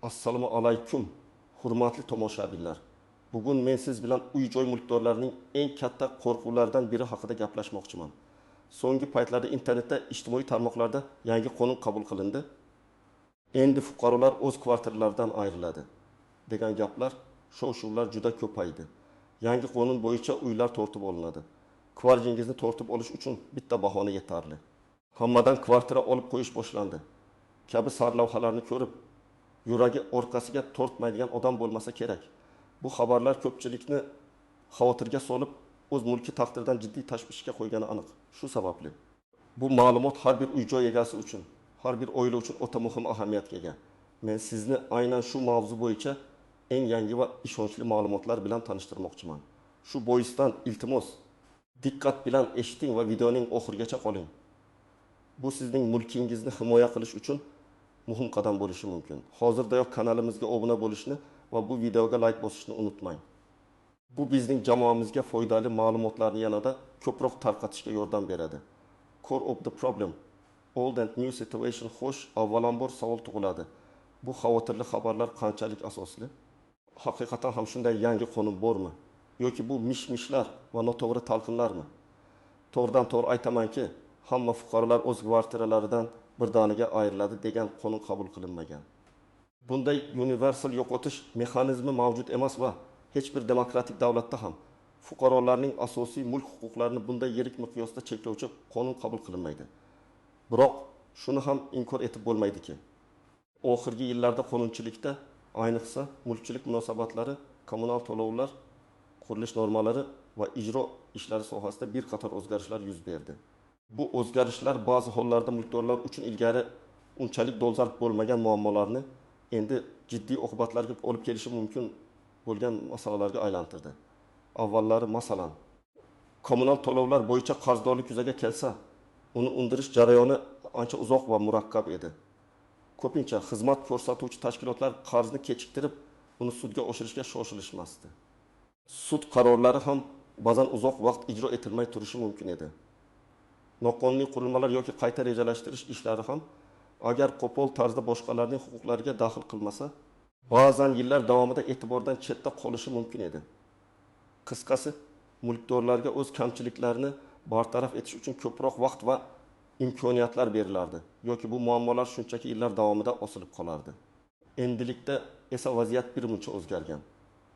Assalomu alaykum, hurmatli tomoshabinlar. Bugun men siz bilan uy-joy mulkdorlarining eng katta qo'rquvlaridan biri haqida gaplashmoqchiman. So'nggi paytlarda internetda, ijtimoiy tarmoqlarda yangi qonun qabul qilindi. Endi fuqarolar o'z kvartiralaridan ayriladi degan gaplar, shov-shuvlar juda ko'paydi. Yangi qonun bo'yicha uylar tortib olinadi. Kvartingizni tortib olish uchun bitta bahona yetarli. Hammadan kvartira olib qo'yish boshlandi kabi sarlavhalarni ko'rib, yuragi orqasiga tortmaydigan odam bo'lmasa kerak. Bu xabarlar ko'pchilikni xavotirga solib, o'z mulki taqdiridan jiddiy tashvishga qo'ygani aniq. Shu sababli bu ma'lumot har bir uy-joy egasi uchun, har bir oila uchun o'ta muhim ahamiyatga ega. Men sizni aynan shu mavzu bo'yicha eng yangi va ishonchli ma'lumotlar bilan tanishtirmoqchiman. Shu boisdan iltimos, diqqat bilan eshiting va videoning oxirigacha qoling. Bu sizning mulkingizni himoya qilish uchun muhim qadam bo'lishi mumkin. Hozirdayoq kanalimizga obuna bo'lishni va bu videoga like bosishni unutmang. Bu bizning jamoamizga foydali ma'lumotlarni yanada ko'proq tarqatishga yordam beradi. Core of the problem. Old and new situation xo'sh, avvalambor savol tug'iladi. Bu xavotirli xabarlar qanchalik asosli? Haqiqatan ham shunday yangi qonun bormi? Yoki bu mish-mishlar va noto'g'ri talqinlarmi? To'g'ridan-to'g'ri aytamanki, hamma fuqarolar o'z kvartiralaridan birdaniga ayriladi degan qonun qabul qilinmagan. Bunday universal yo'qotish mexanizmi mavjud emas va hech bir demokratik davlatda ham fuqarolarning asosiy mulk huquqlarini bunday yirik miqyosda cheklovchi qonun qabul qilinmaydi. Biroq shuni ham inkor etib bo'lmaydiki, oxirgi yillarda qonunchilikda, ayniqsa mulkchilik munosabatlari, kommunal to'lovlar, qurilish normalari va ijro ishlari sohasida bir qator o'zgarishlar yuz berdi. Bu o'zgarishlar ba'zi hollarda mulkdorlar uchun ilgari unchalik dolzarb bo'lmagan muammolarni endi jiddiy oqibatlarga olib kelishi mumkin bo'lgan masalalarga aylantirdi. Avvallari masalan, kommunal to'lovlar bo'yicha qarzdorlik yuzaga kelsa, uni undirish jarayoni ancha uzoq va murakkab edi. Ko'pincha xizmat ko'rsatuvchi tashkilotlar qarzni kechiktirib, uni sudga oshirishga shoshilishmasdi. Sud qarorlari ham ba'zan uzoq vaqt ijro etilmay turishi mumkin edi. Noqonuniy qurilmalar yoki qayta rejalashtirish ishlari ham agar qo'pol tarzda boshqalarning huquqlariga daxl qilmasa, ba'zan yillar davomida e'tibordan chetda qolishi mumkin edi. Qisqasi, mulkdorlarga o'z kamchiliklarini bartaraf etish uchun ko'proq vaqt va imkoniyatlar berilardi, yoki bu muammolar shunchaki yillar davomida osilib qolardi. Endilikda esa vaziyat birmuncha o'zgargan.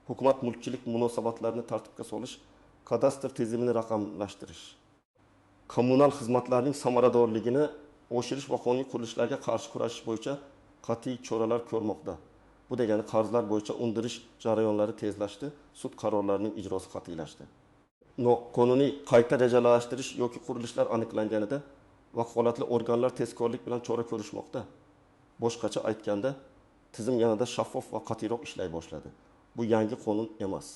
Hukumat mulkchilik munosabatlarini tartibga solish, kadastr tizimini raqamlashtirish, kommunal xizmatlarning samaradorligini oshirish va qonuniy qurilishlarga qarshi kurashish bo'yicha qat'iy choralar ko'rmoqda. Bu degani qarzlar bo'yicha undirish jarayonlari tezlashdi, sud qarorlarining ijrosi qat'iylashdi. Noqonuniy qayta rejalashtirish yoki qurilishlar aniqlanganida vakolatli organlar tezkorlik bilan chora ko'rishmoqda. Boshqacha aytganda, tizim yanada shaffof va qat'iyroq ishlay boshladi. Bu yangi qonun emas,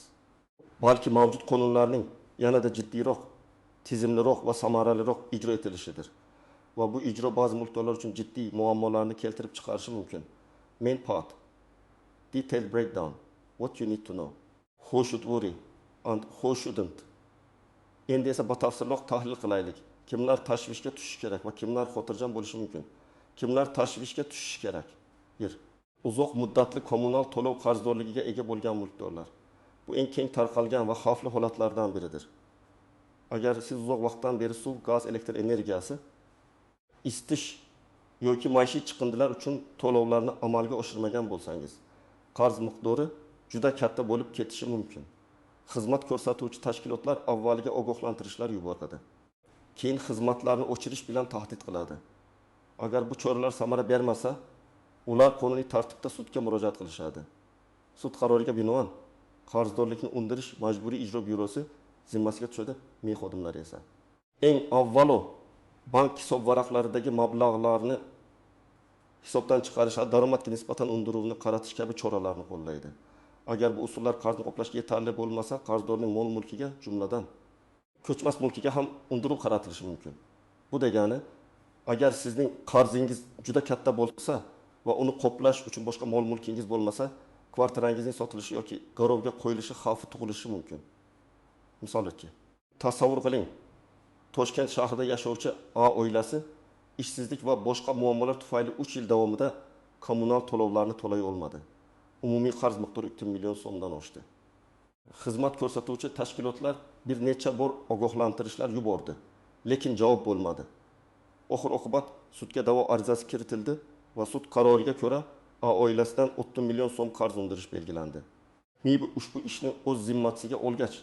balki mavjud qonunlarning yanada jiddiyroq, tizimliroq va samaraliroq ijro etilishidir. Va bu ijro ba'zi mulkdorlar uchun jiddiy muammolarni keltirib chiqarishi mumkin. Main part. Detailed breakdown. What you need to know. Who should worry and who shouldn't. Endi esa batafsilroq tahlil qilaylik. Kimlar tashvishga tushishi kerak va kimlar xotirjam bo'lishi mumkin? Kimlar tashvishga tushishi kerak? 1. Uzoq muddatli kommunal to'lov qarzdorligiga ega bo'lgan mulkdorlar. Bu eng keng tarqalgan va xavfli holatlardan biridir. Agar siz uzoq vaqtdan beri suv, gaz, elektr energiyasi, isitish yoki maishiy chiqindilar uchun to'lovlarni amalga oshirmagan bo'lsangiz, qarz miqdori juda katta bo'lib ketishi mumkin. Xizmat ko'rsatuvchi tashkilotlar avvaliga ogohlantirishlar yuboradi. Keyin xizmatlarni o'chirish bilan tahdid qiladi. Agar bu choralar samara bermasa, ular qonuniy tartibda sudga murojaat qilishadi. Sud qaroriga binoan qarzdorlikni undirish majburiy ijro byurosi zimmasiga tushadi, men xodimlari esa eng avvalo bank hisob varaqlaridagi mablag'larni hisobdan chiqarish, daromadga nisbatan undiruvni qaratish kabi choralarni qo'llaydi. Agar bu usullar qarzni qoplashga yetarli bo'lmasa, qarzdorning mol mulkiga, jumladan ko'chmas mulkiga ham undiruv qaratilishi mumkin. Bu degani, agar sizning qarzingiz juda katta bo'lsa va uni qoplash uchun boshqa mol mulkingiz bo'lmasa, kvartirangizning sotilishi yoki garovga qo'yilishi xavfi tug'ilishi mumkin. Misolki, tasavvur qiling, Toshkent shahrida yashovchi A oilasi ishsizlik va boshqa muammolar tufayli 3 yil davomida kommunal to'lovlarni to'lay olmadi. Umumiy qarz miqdori 2 million so'mdan oshdi. Xizmat ko'rsatuvchi tashkilotlar bir necha bor ogohlantirishlar yubordi, lekin javob bo'lmadi. Oxir oqibat sudga da'vo arizasi kiritildi va sud qaroriga ko'ra A oilasidan 30 million so'm qarz undirish belgilandi. MIB ushbu ishni o'z zimmasiga olgach,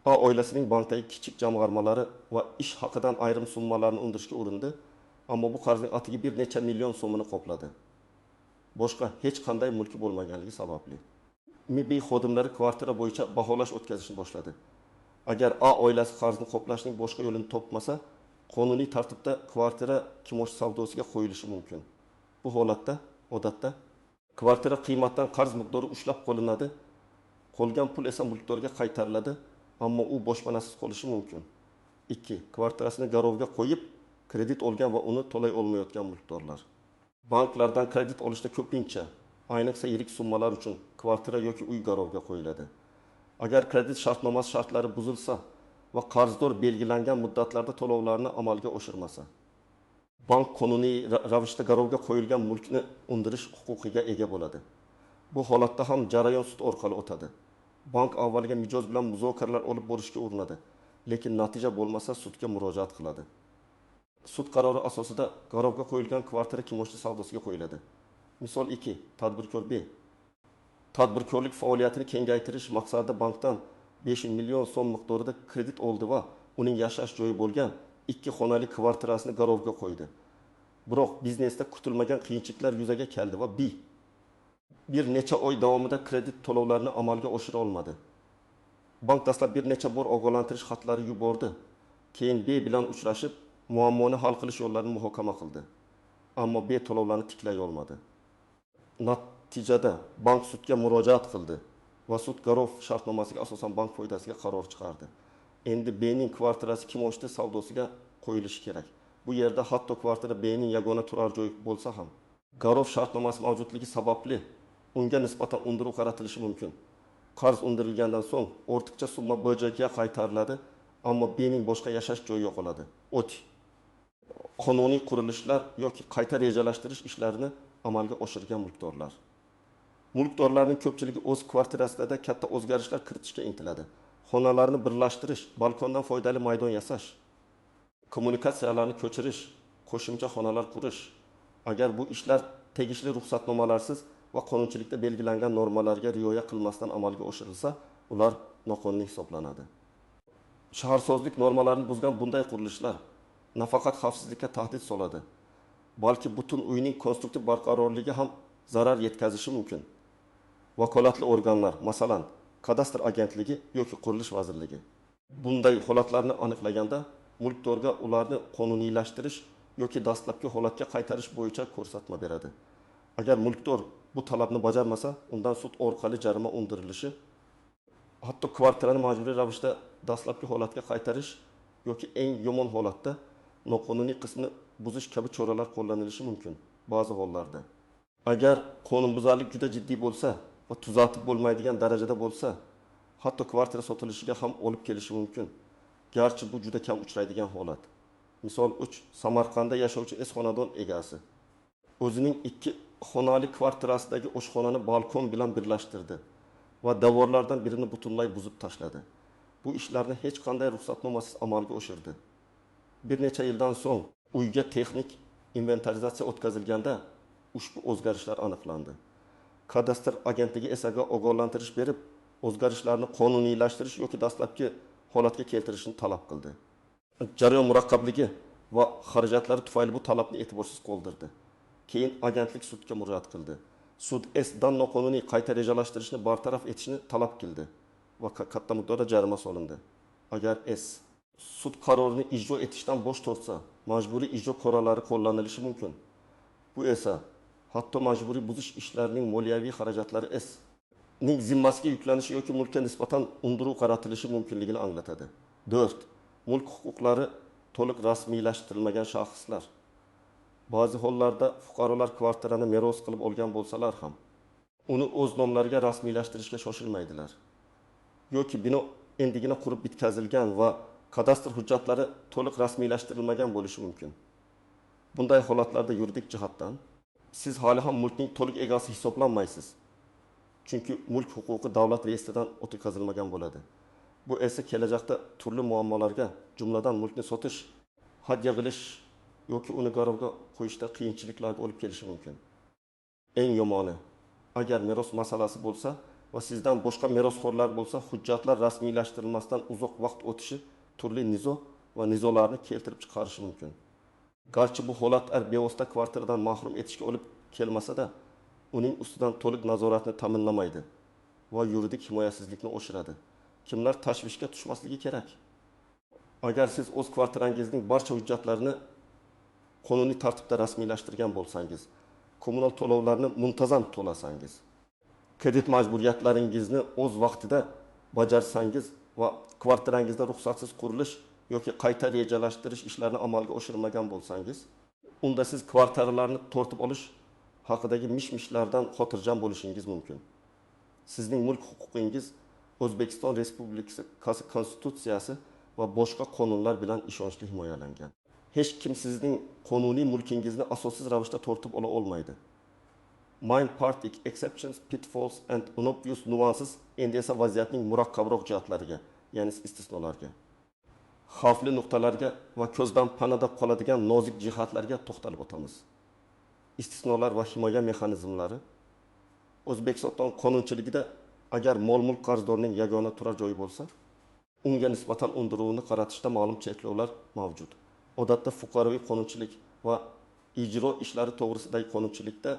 A oilasining bankdagi kichik jamg'armalari va ish haqidan ayrim summalarni undirishga urindi, ammo bu qarzning atigi bir necha million so'mini qopladi. Boshqa hech qanday mulki bo'lmaganligi sababli. MIB xodimlari kvartira bo'yicha baholash o'tkazishni boshladi. Agar A oilasi qarzni qoplashning boshqa yo'lini topmasa, qonuniy tartibda kvartira kimosh savdosiga qo'yilishi mumkin. Bu holatda odatda kvartira qiymatidan qarz miqdori ushlab qolinadi, qolgan pul esa mulkdorga qaytariladi, ammo u boshpanasiz qolishi mumkin. 2. Kvartirasini garovga qo'yib, kredit olgan va uni to'lay olmayotgan mulkdorlar. Banklardan kredit olishda ko'pincha, ayniqsa yirik summalar uchun kvartira yoki uy garovga qo'yiladi. Agar kredit shartnomasi shartlari buzilsa va qarzdor belgilangan muddatlarda to'lovlarni amalga oshirmasa, bank qonuniy ravishda garovga qo'yilgan mulkni undirish huquqiga ega bo'ladi. Bu holatda ham jarayon sud orqali o'tadi. Bank avvaliga mijoz bilan muzokaralar olib borishga urinadi, lekin natija bo'lmasa sudga murojaat qiladi. Sud qarori asosida garovga qo'yilgan kvartira kimoshdi savdosiga qo'yiladi. Misol 2. Tadbirkor B. Tadbirkorlik faoliyatini kengaytirish maqsadida bankdan 5 million so'm miqdorida kredit oldi va uning yashash joyi bo'lgan 2 xonali kvartirasini garovga qo'ydi. Biroq biznesda kutilmagan qiyinchiliklar yuzaga keldi va B bir necha oy davomida kredit to'lovlarini amalga oshira olmadi. Bank dastlab bir necha bor ogohlantirish xatlari yubordi. Keyin B bilan uchrashib, muammoni hal qilish yo'llarini muhokama qildi. Ammo B to'lovlarni tiklay olmadi. Natijada bank sudga murojaat qildi va sud garov shartnomasiga asosan bank foydasiga qaror chiqardi. Endi B'ning kvartirasi kimoshdi savdosiga qo'yilishi kerak. Bu yerda hatto kvartira B'ning yagona turar joyi bo'lsa ham, garov shartnomasi mavjudligi sababli unga nisbatan undiruv qaratilishi mumkin. Qarz undirilgandan so'ng ortiqcha summa BJga qaytariladi, ammo B'ning boshqa yashash joyi yo'qoladi. Ot. Qonuniy qurilishlar yoki qayta rejalashtirish ishlarini amalga oshirgan mulkdorlar. Mulkdorlarning ko'pchiligi o'z kvartirasida katta o'zgarishlar kiritishga intiladi. Xonalarni birlashtirish, balkondan foydali maydon yasash, kommunikatsiyalarni ko'chirish, qo'shimcha xonalar qurish. Agar bu ishlar tegishli ruxsatnomalarsiz va qonunchilikda belgilangan normalarga rioya qilmasdan amalga oshirilsa, ular noqonuniy hisoblanadi. Shaharsozlik normalarini buzgan bunday qurilishlar nafaqat xavfsizlikka tahdid soladi, balki butun uyning konstruktiv barqarorligiga ham zarar yetkazishi mumkin. Vakolatli organlar, masalan, kadastr agentligi yoki qurilish vazirligi bunday holatlarni aniqlaganda mulkdorga ularni qonuniylashtirish yoki dastlabki holatga qaytarish bo'yicha ko'rsatma beradi. Agar mulkdor bu talabni bajarmasa, undan sud orqali jarima undirilishi, hatto kvartirani majburiy ravishda dastlabki holatga qaytarish yoki eng yomon holatda noqonuniy qismini buzish kabi choralar qo'llanilishi mumkin ba'zi hollarda. Agar qonunbuzarlik juda jiddiy bo'lsa va tuzatib bo'lmaydigan darajada bo'lsa, hatto kvartira sotilishiga ham olib kelishi mumkin. Garchi bu juda kam uchraydigan holat. Misol 3. Samarqandda yashovchi xonadon egasi o'zining 2 xonali kvartirasidagi oshxonani balkon bilan birlashtirdi va devorlardan birini butunlay buzib tashladi. Bu ishlarni hech qanday ruxsatnomasiz amalga oshirdi. Bir necha yildan so'ng uyga texnik inventarizatsiya o'tkazilganda ushbu o'zgarishlar aniqlandi. Kadastr agentligi esa ogohlantirish berib, o'zgarishlarni qonuniylashtirish yoki dastlabki holatga keltirishni talab qildi. Jarayon murakkabligi va xarajatlari tufayli bu talabni e'tiborsiz qoldirdi. Keyin agentlik sudga murojaat qildi. Sud S'dan noqonuniy qayta rejalashtirishni bartaraf etishni talab qildi va katta miqdorda jarima solindi. Agar sud qarorini ijro etishdan bosh tortsa, majburiy ijro choralari qo'llanilishi mumkin. Bu esa hatto majburiy buzish ishlarining moliyaviy xarajatlari ning zimmasiga yuklanishi yoki mulkka nisbatan undiruv qaratilishi mumkinligini anglatadi. 4. Mulk huquqlari to'liq rasmiylashtirilmagan shaxslar. Ba'zi hollarda fuqarolar kvartirani meros qilib olgan bo'lsalar ham, uni o'z nomlariga rasmiylashtirishga shoshilmaydilar. Yoki bino endigina qurib bitkazilgan va kadastr hujjatlari to'liq rasmiylashtirilmagan bo'lishi mumkin. Bunday holatlarda yuridik jihatdan siz hali ham mulkning to'liq egasi hisoblanmaysiz. Chunki mulk huquqi davlat reyestridan o'tkazilmagan bo'ladi. Bu esa kelajakda turli muammolarga, jumladan mulkni sotish, hadya qilish yoki uni garovga qo'yishda qiyinchiliklarga olib kelishi mumkin. Eng yomoni, agar meros masalasi bo'lsa va sizdan boshqa merosxo'rlar bo'lsa, hujjatlar rasmiylashtirilmasdan uzoq vaqt o'tishi turli nizo va nizolarni keltirib chiqarishi mumkin. Garchi bu holatlar bevosita kvartiradan mahrum etishga olib kelmasa-da, uning ustidan to'liq nazoratni ta'minlamaydi va yuridik himoyasizlikni oshiradi. Kimlar tashvishga tushmasligi kerak? Agar siz o'z kvartirangizning barcha hujjatlarini qonuniy tartibda rasmiylashtirgan bo'lsangiz, kommunal to'lovlarni muntazam to'lasangiz, kredit majburiyatlaringizni o'z vaqtida bajarsangiz va kvartirangizda ruxsatsiz qurilish yoki qayta rejalashtirish ishlarini amalga oshirmagan bo'lsangiz, unda siz kvartiralarni tortib olish haqidagi mish-mishlardan xotirjam bo'lishingiz mumkin. Sizning mulk huquqingiz O'zbekiston Respublikasi Konstitutsiyasi va boshqa qonunlar bilan ishonchli himoyalangan. Hech kim sizning qonuniy mulkingizni asossiz ravishda tortib ola olmaydi. Mind partic exceptions, pitfalls and unobvious nuances endi esa vaziyatning murakkabroq jihatlariga, ya'ni istisnolarga, xavfli nuqtalarga va ko'zdan panada qoladigan nozik jihatlarga to'xtalib o'tamiz. Istisnolar va himoya mexanizmlari. O'zbekiston qonunchiligida agar mol-mulk qarzdorning yagona turar joyi bo'lsa, unga nisbatan undiruvni qaratishda ma'lum cheklovlar mavjud. Odatda fuqaroviy qonunchilik va ijro ishlari to'g'risidagi qonunchilikda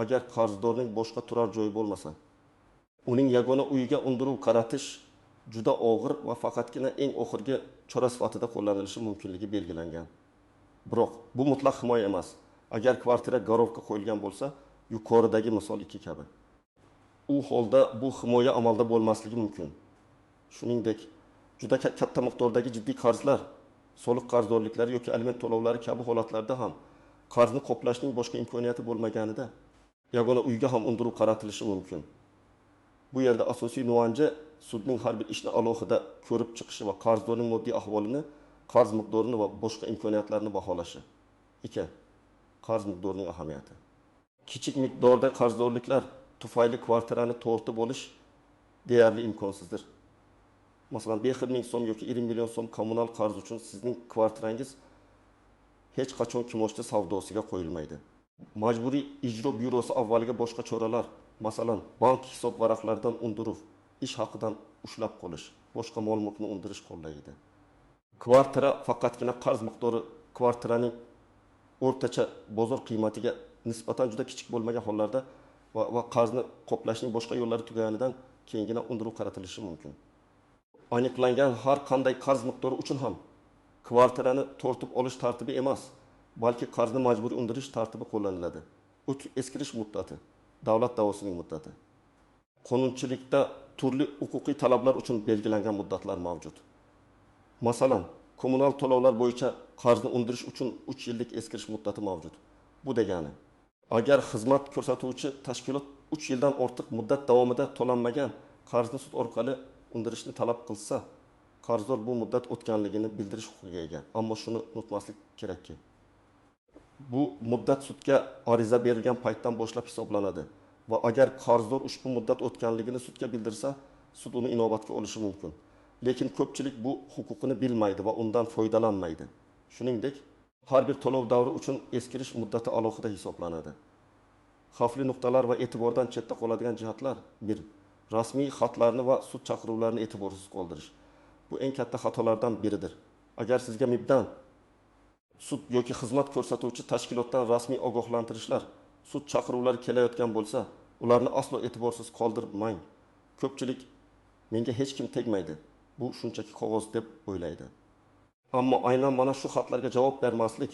agar qarzdorning boshqa turar joyi bo'lmasa, uning yagona uyiga undiruv qaratish juda og'ir va faqatgina eng oxirgi chora sifatida qo'llanilishi mumkinligi belgilangan. Biroq bu mutlaq himoya emas. Agar kvartira garovga qo'yilgan bo'lsa, yuqoridagi misol 2 kabi. U holda bu himoya amalda bo'lmasligi mumkin. Shuningdek, juda katta miqdordagi jiddiy qarzlar, soliq qarzdorliklari yoki aliment to'lovlari kabi holatlarda ham qarzni qoplashning boshqa imkoniyati bo'lmaganida yagona uyga ham undiruv qaratilishi mumkin. Bu yerda asosiy nuanja sudning har bir ishni alohida ko'rib chiqishi va qarzdorning moddiy ahvolini, qarz miqdorini va boshqa imkoniyatlarni baholashi. 2. Qarz miqdorining ahamiyati. Kichik miqdorda qarzdorliklar tufayli kvartirani tortib olish deyarli imkonsizdir. Masalan, 5 ming so'm yoki 20 million so'm kommunal qarz uchun sizning kvartirangiz hech qachon kimoshdi savdosiga qo'yilmaydi. Majburiy ijro byurosi avvaliga boshqa choralar, masalan, bank hisob varaqlaridan undiruv, ish haqidan ushlab qolish, boshqa mol-mulkni undirish qo'llaydi. Kvartira faqatgina qarz miqdori kvartiraning o'rtacha bozor qiymatiga nisbatan juda kichik bo'lmagan hollarda va qarzni qoplashning boshqa yo'llari tugaganidan keyingina undiruv qaratilishi mumkin. Aniqlangan har qanday qarz miqdori uchun ham kvartirani tortib olish tartibi emas, balki qarzni majburiy undirish tartibi qo'llaniladi. Eskirish muddati, davlat da'vosining muddati. Qonunchilikda turli huquqiy talablar uchun belgilangan muddatlar mavjud. Masalan, kommunal to'lovlar bo'yicha qarzni undirish uchun 3 yillik eskirish muddati mavjud. Bu degani, agar xizmat ko'rsatuvchi tashkilot 3 yildan ortiq muddat davomida to'lanmagan qarzni sud orqali undirishni talab qilsa, qarzdor bu muddat o'tganligini bildirish huquqiga ega. Ammo shuni unutmaslik kerakki, bu muddat sudga ariza berilgan paytdan boshlab hisoblanadi va agar qarzdor ushbu muddat o'tganligini sudga bildirsa, sud uni inobatga olishi mumkin. Lekin ko'pchilik bu huquqini bilmaydi va undan foydalanmaydi. Shuningdek, har bir to'lov davri uchun eskirish muddati alohida hisoblanadi. Xavfli nuqtalar va e'tibordan chetda qoladigan jihatlar: 1. Rasmiy xatlarni va sud chaqiruvlarini e'tiborsiz qoldirish. Bu eng katta xatolardan biridir. Agar sizga MIBdan, sud yoki xizmat ko'rsatuvchi tashkilotdan rasmiy ogohlantirishlar, sud chaqiruvlari kelayotgan bo'lsa, ularni aslo e'tiborsiz qoldirmang. Ko'pchilik menga hech kim tegmaydi, bu shunchaki qog'oz deb o'ylaydi. Ammo aynan mana shu xatlarga javob bermaslik,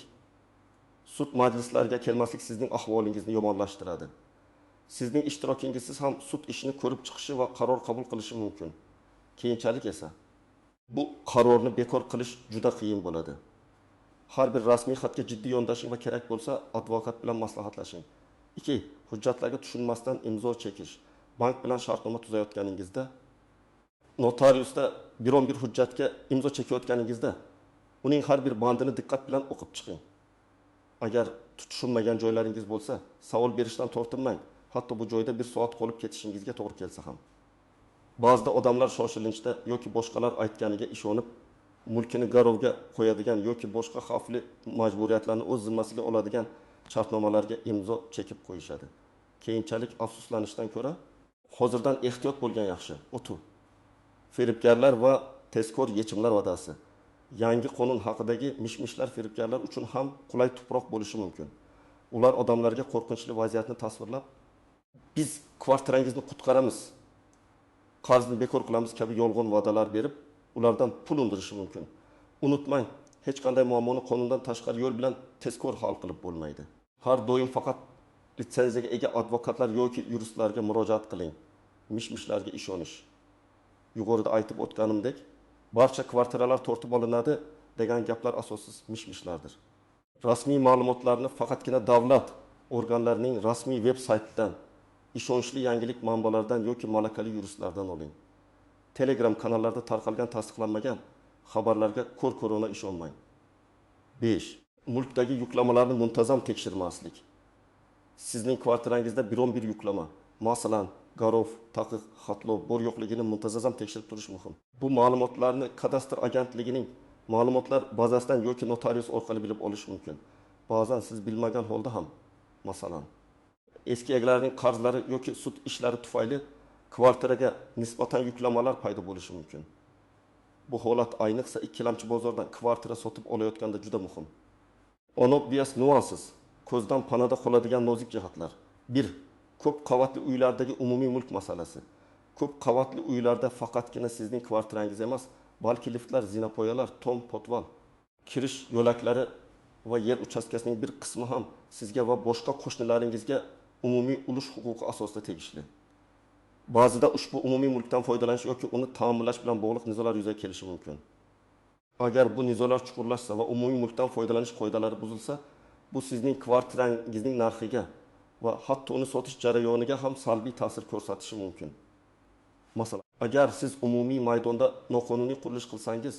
sud majlislariga kelmaslik sizning ahvolingizni yomonlashtiradi. Sizning ishtirokingizsiz ham sud ishini ko'rib chiqishi va qaror qabul qilishi mumkin. Keyinchalik esa bu qarorni bekor qilish juda qiyin bo'ladi. Har bir rasmiy xatga jiddiy yondashing va kerak bo'lsa, advokat bilan maslahatlashing. 2. Hujjatlarga tushunmasdan imzo chekish. Bank bilan shartnoma tuzayotganingizda, notariusda biron-bir hujjatga imzo chekayotganingizda, uning har bir bandini diqqat bilan o'qib chiqing. Agar tushunmagan joylaringiz bo'lsa, savol berishdan tortinmang. Hatto bu joyda bir soat qolib ketishingizga to'g'ri kelsa ham. Ba'zida odamlar shoshilinchda yoki boshqalar aytganiga ishonib, mulkini garovga qo'yadigan yoki boshqa xavfli majburiyatlarni o'z zimmasiga oladigan shartnomalarga imzo chekib qo'yishadi. Keyinchalik afsuslanishdan ko'ra, hozirdan ehtiyot bo'lgan yaxshi. O'tu. Firibgarlar va tezkor yechimlar va'dasi. Yangi qonun haqidagi mish-mishlar firibgarlar uchun ham qulay tuproq bo'lishi mumkin. Ular odamlarga qo'rqinchli vaziyatni tasvirlab, biz kvartirangizni qutqaramiz, qarzni bekor qilamiz kabi yolg'on va'dalar berib, ulardan pul undirishi mumkin. Unutmang, hech qanday muammoni qonundan tashqari yo'l bilan tezkor hal qilib bo'lmaydi. Har doim faqat litsenziyaga ega advokatlar yoki yuristlarga murojaat qiling. Mish-mishlarga ishonish. Yuqorida aytib o'tganimdek, barcha kvartiralar tortib olinadi degan gaplar asossiz mish-mishlardir. Rasmiy ma'lumotlarni faqatgina davlat organlarining rasmiy veb-saytidan, ishonchli yangilik manbalaridan yoki malakali yuristlardan oling. Telegram kanallarda tarqalgan tasdiqlanmagan xabarlarga ko'r-ko'rona ishonmang. 5. Mulkdagi yuklamalarni muntazam tekshirmaslik. Sizning kvartirangizda biron bir yuklama, masalan, garov, taqiq, xatlov bor yo'qligini muntazam tekshirib turish muhim. Bu ma'lumotlarni kadastr agentligining ma'lumotlar bazasidan yoki notarius orqali bilib olish mumkin. Ba'zan siz bilmagan holda ham, masalan, eski egalarining qarzlari yoki sud ishlari tufayli kvartiraga nisbatan yuklamalar paydo bo'lishi mumkin. Bu holat ayniqsa ikkilamchi bozordan kvartira sotib olayotganda juda muhim. Obvious nuances, ko'zdan panada qoladigan nozik jihatlar. 1. Ko'p qavatli uylardagi umumiy mulk masalasi. Ko'p qavatli uylarda faqatgina sizning kvartirangiz emas, balki liftlar, zinapoyalar, tom, potval, kirish yo'laklari va yer uchastkasining bir qismi ham sizga va boshqa qo'shnilaringizga umumiy ulush huquqi asosida tegishli. Ba'zida ushbu umumiy mulkdan foydalanish yoki uni ta'minlash bilan bog'liq nizolar yuzaga kelishi mumkin. Agar bu nizolar chuqurlashsa va umumiy mulkdan foydalanish qoidalari buzilsa, bu sizning kvartirangizning narxiga va hatto uni sotish jarayoniga ham salbiy ta'sir ko'rsatishi mumkin. Masalan, agar siz umumiy maydonda noqonuniy qurilish qilsangiz,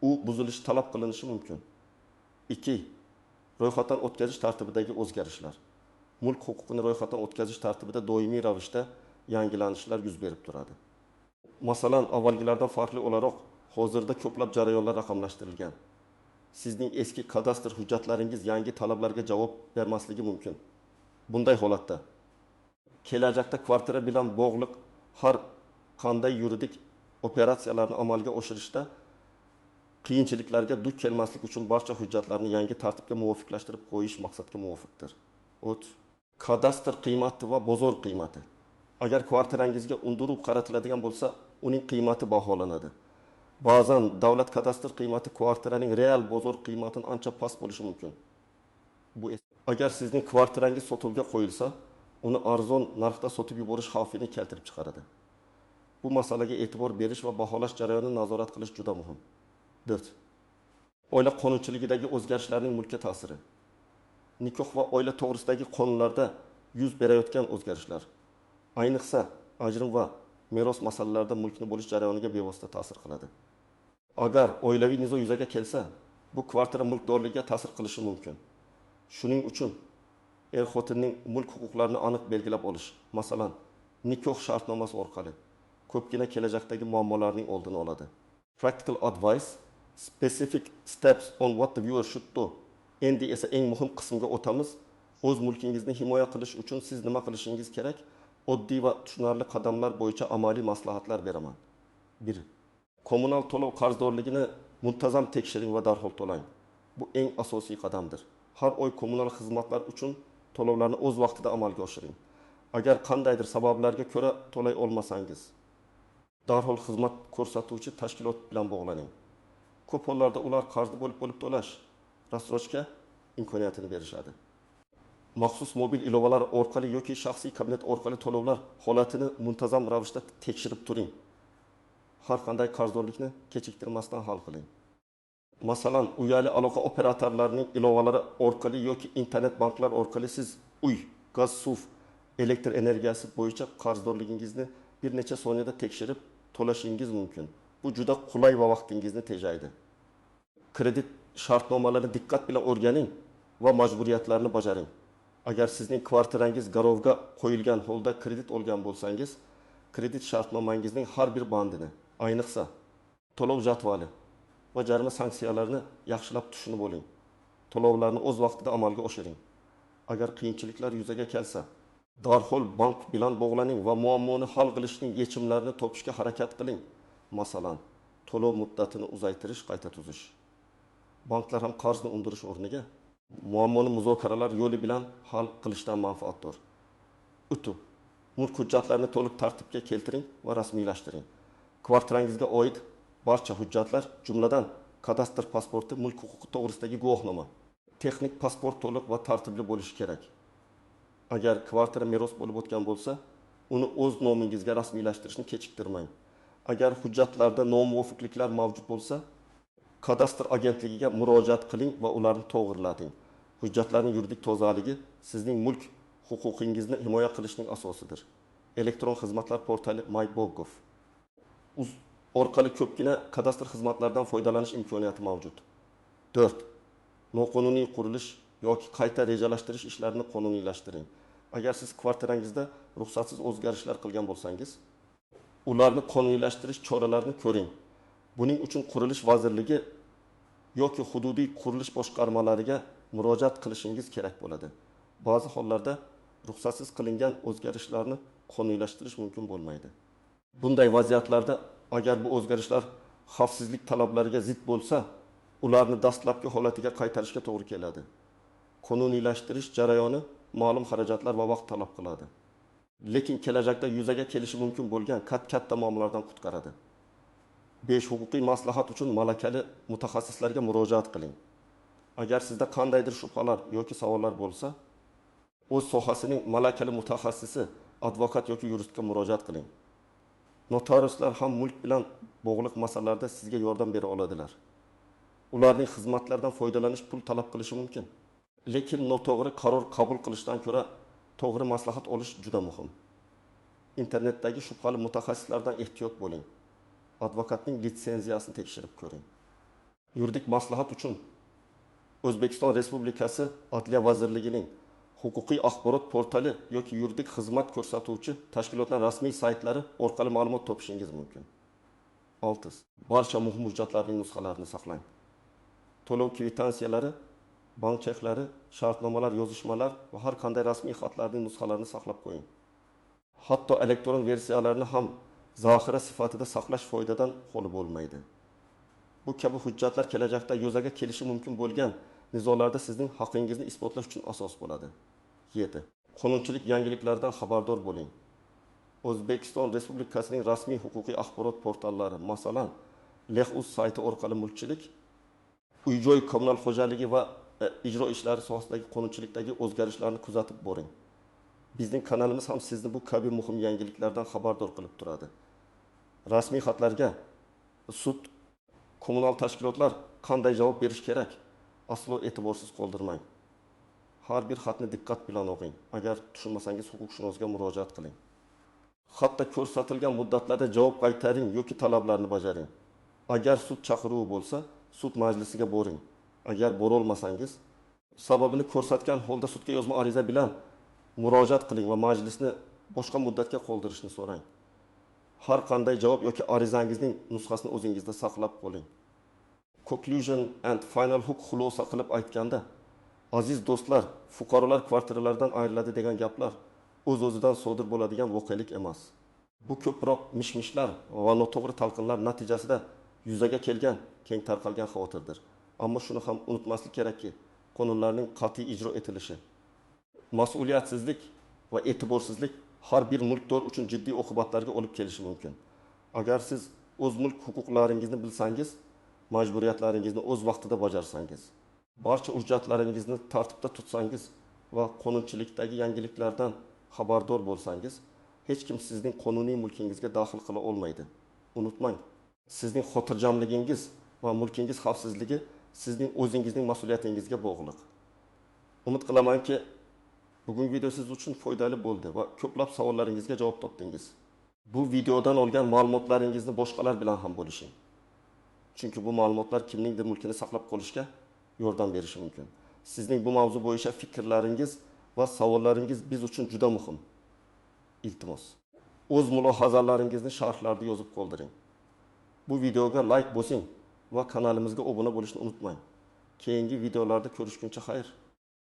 u buzilishi talab qilinishi mumkin. 2. Ro'yxatdan o'tkazish tartibidagi o'zgarishlar. Mulk huquqini ro'yxatdan o'tkazish tartibida doimiy ravishda yangilanishlar yuz berib turadi. Masalan, avvalgilardan farqli o'laroq, hozirda ko'plab jarayonlar raqamlashtirilgan. Sizning eski kadastr hujjatlaringiz yangi talablarga javob bermasligi mumkin. Bunday holatda kelajakda kvartira bilan bog'liq har qanday yuridik operatsiyalarni amalga oshirishda qiyinchiliklarga duch kelmaslik uchun barcha hujjatlarni yangi tartibga muvofiqlashtirib qo'yish maqsadga muvofiqdir. Kadastr qiymati va bozor qiymati. Agar kvartirangizga undiruv qaratiladigan bo'lsa, uning qiymati baholanadi. Ba'zan davlat kadastr qiymati kvartiraning real bozor qiymatidan ancha past bo'lishi mumkin. Agar sizning kvartirangiz sotuvga qo'yilsa, uni arzon narxda sotib yuborish xavfini keltirib chiqaradi. Bu masalaga e'tibor berish va baholash jarayonini nazorat qilish juda muhim. 4. Oila qonunchiligidagi o'zgarishlarning mulkka ta'siri. Nikoh va oila to'g'risidagi qonunlarda yuz berayotgan o'zgarishlar, ayniqsa ajrim va meros masalalarida mulkni bo'lish jarayoniga bevosita ta'sir qiladi. Agar oilaviy nizo yuzaga kelsa, bu kvartira mulkdorligiga ta'sir qilishi mumkin. Shuning uchun er-xotinning mulk huquqlarini aniq belgilab olish, masalan, nikoh shartnomasi orqali ko'pgina kelajakdagi muammolarning oldini oladi. Practical advice, specific steps on what the viewer should do. Endi esa eng muhim qismga o'tamiz. O'z mulkingizni himoya qilish uchun siz nima qilishingiz kerak? Oddiy va tushunarli qadamlar bo'yicha amaliy maslahatlar beraman. 1. Kommunal to'lov qarzdorligini muntazam tekshiring va darhol to'lang. Bu eng asosiy qadamdir. Har oy kommunal xizmatlar uchun to'lovlarni o'z vaqtida amalga oshiring. Agar qandaydir sabablarga ko'ra to'lay olmasangiz, darhol xizmat ko'rsatuvchi tashkilot bilan bog'laning. Ko'p hollarda ular qarzni bo'lib to'lash, rassrochka imkoniyatini berishadi. Maxsus mobil ilovalar orqali yoki shaxsiy kabinet orqali to'lovlar holatini muntazam ravishda tekshirib turing. Har qanday qarzdorlikni kechiktirmasdan hal qiling. Masalan, uyali aloqa operatorlarining ilovalari orqali yoki internet banklar orqali siz uy, gaz, suv, elektr energiyasi bo'yicha qarzdorligingizni bir necha soniyada tekshirib to'lashingiz mumkin. Bu juda qulay va vaqtingizni tejaydi. Kredit shartnomalarini diqqat bilan o'rganing va majburiyatlarni bajaring. Agar sizning kvartirangiz garovga qo'yilgan holda kredit olgan bo'lsangiz, kredit shartnomangizning har bir bandini, ayniqsa to'lov jadvali va jarima sanksiyalarini yaxshilab tushunib oling. To'lovlarni o'z vaqtida amalga oshiring. Agar qiyinchiliklar yuzaga kelsa, darhol bank bilan bog'laning va muammoni hal qilishning yechimlarini topishga harakat qiling. Masalan, to'lov muddatini uzaytirish, qayta tuzish. Banklar ham qarzni undirish o'rniga muammoni muzokaralar yo'li bilan hal qilishdan manfaatdor. Utu. Mulk hujjatlarini to'liq tartibga keltiring va rasmiylashtiring. Kvartirangizga oid barcha hujjatlar, jumladan kadastr pasporti, mulk huquqi to'g'risidagi guvohnoma, texnik pasport to'liq va tartibli bo'lishi kerak. Agar kvartira meros bo'lib o'tgan bo'lsa, uni o'z nomingizga rasmiylashtirishni kechiktirmang. Agar hujjatlarda nomuvofiqliklar mavjud bo'lsa, kadastr agentligiga murojaat qiling va ularni to'g'rilating. Hujjatlarning yuridik tozaligi sizning mulk huquqingizni himoya qilishning asosidir. Elektron xizmatlar portali MyGov orqali ko'pgina kadastr xizmatlaridan foydalanish imkoniyati mavjud. 4. Noqonuniy qurilish yoki qayta rejalashtirish ishlarini qonuniylashtiring. Agar siz kvartirangizda ruxsatsiz o'zgarishlar qilgan bo'lsangiz, ularni qonuniylashtirish choralarini ko'ring. Buning uchun Qurilish vazirligi yoki hududiy qurilish boshqarmalariga murojaat qilishingiz kerak bo'ladi. Ba'zi hollarda ruxsatsiz qilingan o'zgarishlarni qonuniylashtirish mumkin bo'lmaydi. Bunday vaziyatlarda agar bu o'zgarishlar xavfsizlik talablariga zid bo'lsa, ularni dastlabki holatiga qaytarishga to'g'ri keladi. Qonuniylashtirish jarayoni ma'lum xarajatlar va vaqt talab qiladi. Lekin kelajakda yuzaga kelishi mumkin bo'lgan katta muammolardan qutqaradi. 5. Huquqiy maslahat uchun malakali mutaxassislarga murojaat qiling. Agar sizda qandaydir shubhalar yoki savollar bo'lsa, o'z sohasining malakali mutaxassisi, advokat yoki yuristga murojaat qiling. Notariuslar ham mulk bilan bog'liq masalalarda sizga yordam bera oladilar. Ularning xizmatlaridan foydalanish pul talab qilishi mumkin. Lekin noto'g'ri qaror qabul qilishdan ko'ra to'g'ri maslahat olish juda muhim. Internetdagi shubhali mutaxassislardan ehtiyot bo'ling. Advokatning litsenziyasini tekshirib ko'ring. Yuridik maslahat uchun O'zbekiston Respublikasi Adliya vazirligining huquqiy axborot portali yoki yuridik xizmat ko'rsatuvchi tashkilotlar rasmiy saytlari orqali ma'lumot topishingiz mumkin. 6. Barcha muhim hujjatlarning nusxalarini saqlang. To'lov kvitansiyalari, bank cheklari, shartnomalar, yozishmalar va har qanday rasmiy xatlarning nusxalarini saqlab qo'ying. Hatto elektron versiyalarni ham zaxira sifatida saqlash foydadan xoli bo'lmaydi. Bu kabi hujjatlar kelajakda yuzaga kelishi mumkin bo'lgan nizolarda sizning haqqingizni isbotlash uchun asos bo'ladi. 7. Qonunchilik yangiliklaridan xabardor bo'ling. O'zbekiston Respublikasining rasmiy huquqiy axborot portallari, masalan, Lex.uz sayti orqali mulkchilik, uy-joy kommunal xo'jaligi va ijro ishlari sohasidagi qonunchilikdagi o'zgarishlarni kuzatib boring. Bizning kanalimiz ham sizni bu kabi muhim yangiliklardan xabardor qilib turadi. Rasmiy xatlarga sud, kommunal tashkilotlar qanday javob berish kerak? Aslo e'tiborsiz qoldirmang. Har bir xatni diqqat bilan o'qing. Agar tushunmasangiz huquqshunosga murojaat qiling. Xatda ko'rsatilgan muddatlarda javob qaytaring yoki talablarni bajaring. Agar sud chaqiruvi bo'lsa, sud majlisiga boring. Agar bora olmasangiz, sababini ko'rsatgan holda sudga yozma ariza bilan murojaat qiling va majlisni boshqa muddatga qoldirishni so'rang. Har qanday javob yoki arizangizning nusxasini o'zingizda saqlab qoling. Conclusion and final hook xulosa qilib aytganda, aziz do'stlar, fuqarolar kvartiralardan ayriladi degan gaplar o'z-o'zidan sodir bo'ladigan voqelik emas. Bu ko'proq mishmishlar va noto'g'ri talqinlar natijasida yuzaga kelgan keng tarqalgan xavotirdir. Ammo shuni ham unutmaslik kerakki, qonunlarning qat'iy ijro etilishi, mas'uliyatsizlik va e'tiborsizlik har bir mulkdor uchun jiddiy oqibatlarga olib kelishi mumkin. Agar siz o'z mulk huquqlaringizni bilsangiz, majburiyatlaringizni o'z vaqtida bajarsangiz, barcha hujjatlaringizni tartibda tutsangiz va qonunchilikdagi yangiliklardan xabardor bo'lsangiz, hech kim sizning qonuniy mulkingizga daxl qila olmaydi. Unutmang, sizning xotirjamligingiz va mulkingiz xavfsizligi sizning o'zingizning mas'uliyatingizga bog'liq. Umid qilamanki, bugungi video siz uchun foydali bo'ldi va ko'plab savollaringizga javob topdingiz. Bu videodan olgan ma'lumotlaringizni boshqalar bilan ham bo'lishing. Chunki bu ma'lumotlar kimningdir mulkini saqlab qolishga yordam berishi mumkin. Sizning bu mavzu bo'yicha fikrlaringiz va savollaringiz biz uchun juda muhim. Iltimos, o'z mulohazalaringizni sharhlarda yozib qoldiring. Bu videoga like bosing va kanalimizga obuna bo'lishni unutmang. Keyingi videolarda ko'rishguncha xayr.